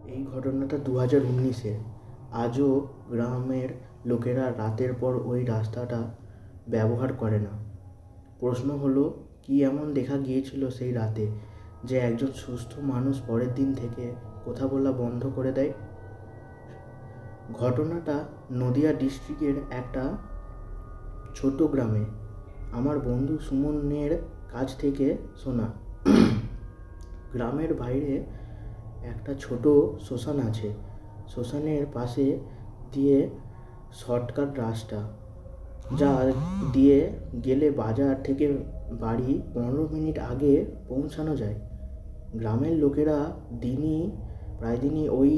এই ঘটনাটা 2019-এ। আজও গ্রামের লোকেরা রাতের পর ওই রাস্তাটা ব্যবহার করে না। প্রশ্ন হলো, কি এমন দেখা গিয়েছিল সেই রাতে যে একজন সুস্থ মানুষ পরের দিন থেকে কথা বলা বন্ধ করে দেয়? ঘটনাটা নদিয়া ডিস্ট্রিক্টের একটা ছোট গ্রামে আমার বন্ধু সুমনের কাছ থেকে শোনা। গ্রামের বাইরে একটা ছোট শ্মশান আছে। শ্মশানের পাশে দিয়ে শর্টকাট রাস্তা, যা দিয়ে গেলে বাজার থেকে বাড়ি 15 মিনিট আগে পৌঁছানো যায়। গ্রামের লোকেরা প্রায় দিনই ওই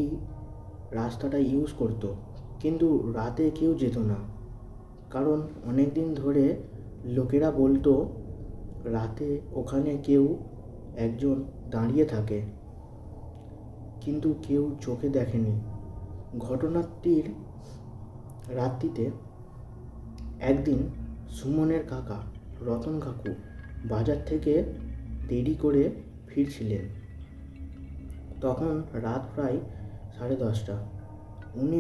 রাস্তাটা ইউজ করতো, কিন্তু রাতে কেউ যেত না। কারণ অনেক দিন ধরে লোকেরা বলতো রাতে ওখানে কেউ একজন দাঁড়িয়ে থাকে, কিন্তু কেউ চোখে দেখেনি। ঘটনাটির রাত্রিতে একদিন সুমনের কাকা রতন কাকু বাজার থেকে দেরি করে ফিরছিলেন। তখন রাত প্রায় 10:30। উনি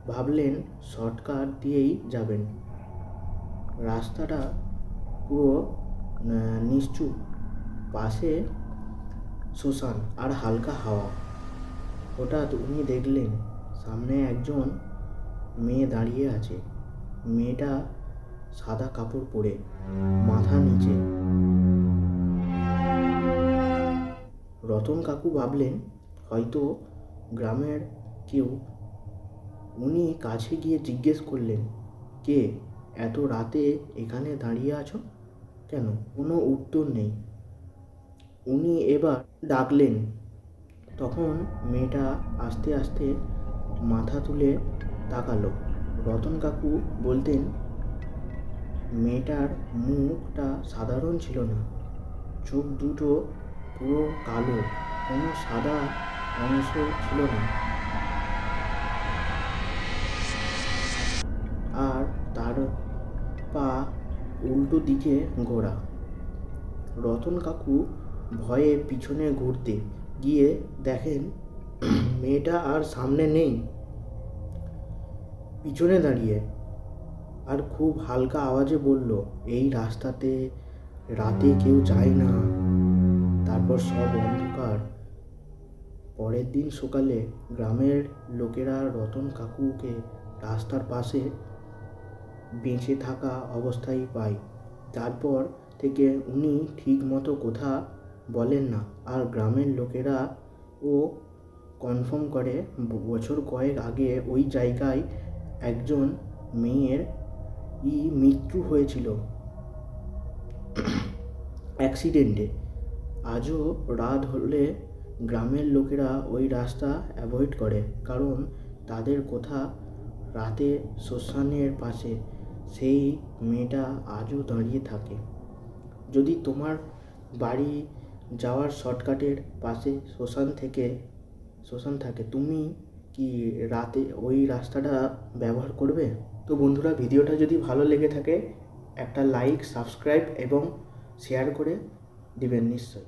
ভাবলেন শর্টকাট দিয়েই যাবেন। রাস্তাটা পুরো নিশ্চুপ, পাশে শ্মশান আর হালকা হাওয়া। হঠাৎ উনি দেখলেন সামনে একজন মেয়ে দাঁড়িয়ে আছে। মেয়েটা সাদা কাপড় পরে, মাথা নিচে। রতন কাকু ভাবলেন হয়তো গ্রামের কেউ। উনি কাছে গিয়ে জিজ্ঞেস করলেন, কে? এত রাতে এখানে দাঁড়িয়ে আছো কেন? কোনো উত্তর নেই। উনি এবার ডাকলেন। তখন মেয়েটা আস্তে আস্তে মাথা তুলে তাকালো। রতন কাকু বলতেন, মেয়েটার মুখটা সাধারণ ছিল না, চোখ দুটো পুরো কালো, কোনো সাদা অংশ ছিল না, আর তার পা উল্টো দিকে ঘোরা। রতন কাকু ভয়ে পিছনে ঘুরতে গিয়ে দেখেন মেয়েটা আর সামনে নেই, পিছনে দাঁড়িয়ে। আর খুব হালকা আওয়াজে বলল, এই রাস্তাতে রাতে কেউ যায় না। তারপর সব অন্ধকার। পরের দিন সকালে গ্রামের লোকেরা রতন কাকুকে রাস্তার পাশে বেঁচে থাকা অবস্থায় পায়। তারপর থেকে উনি ঠিক মতো কথা বলেন না। আর গ্রামের লোকেরা ও কনফার্ম করে বছর কয়েক আগে ওই জায়গায় একজন মেয়ের মৃত্যু হয়েছিল অ্যাক্সিডেন্টে। আজও রাত হলে গ্রামের লোকেরা ওই রাস্তা অ্যাভয়েড করে, কারণ তাদের কথা রাতে শ্মশানের পাশে সেই মেয়েটা আজও দাঁড়িয়ে থাকে। যদি তোমার বাড়ি যাওয়ার শর্টকাটের পাশে শ্মশান থাকে, তুমি কি রাতে ওই রাস্তাটা ব্যবহার করবে? তো বন্ধুরা, ভিডিওটা যদি ভালো লেগে থাকে একটা লাইক, সাবস্ক্রাইব এবং শেয়ার করে দিবেন নিশ্চয়ই।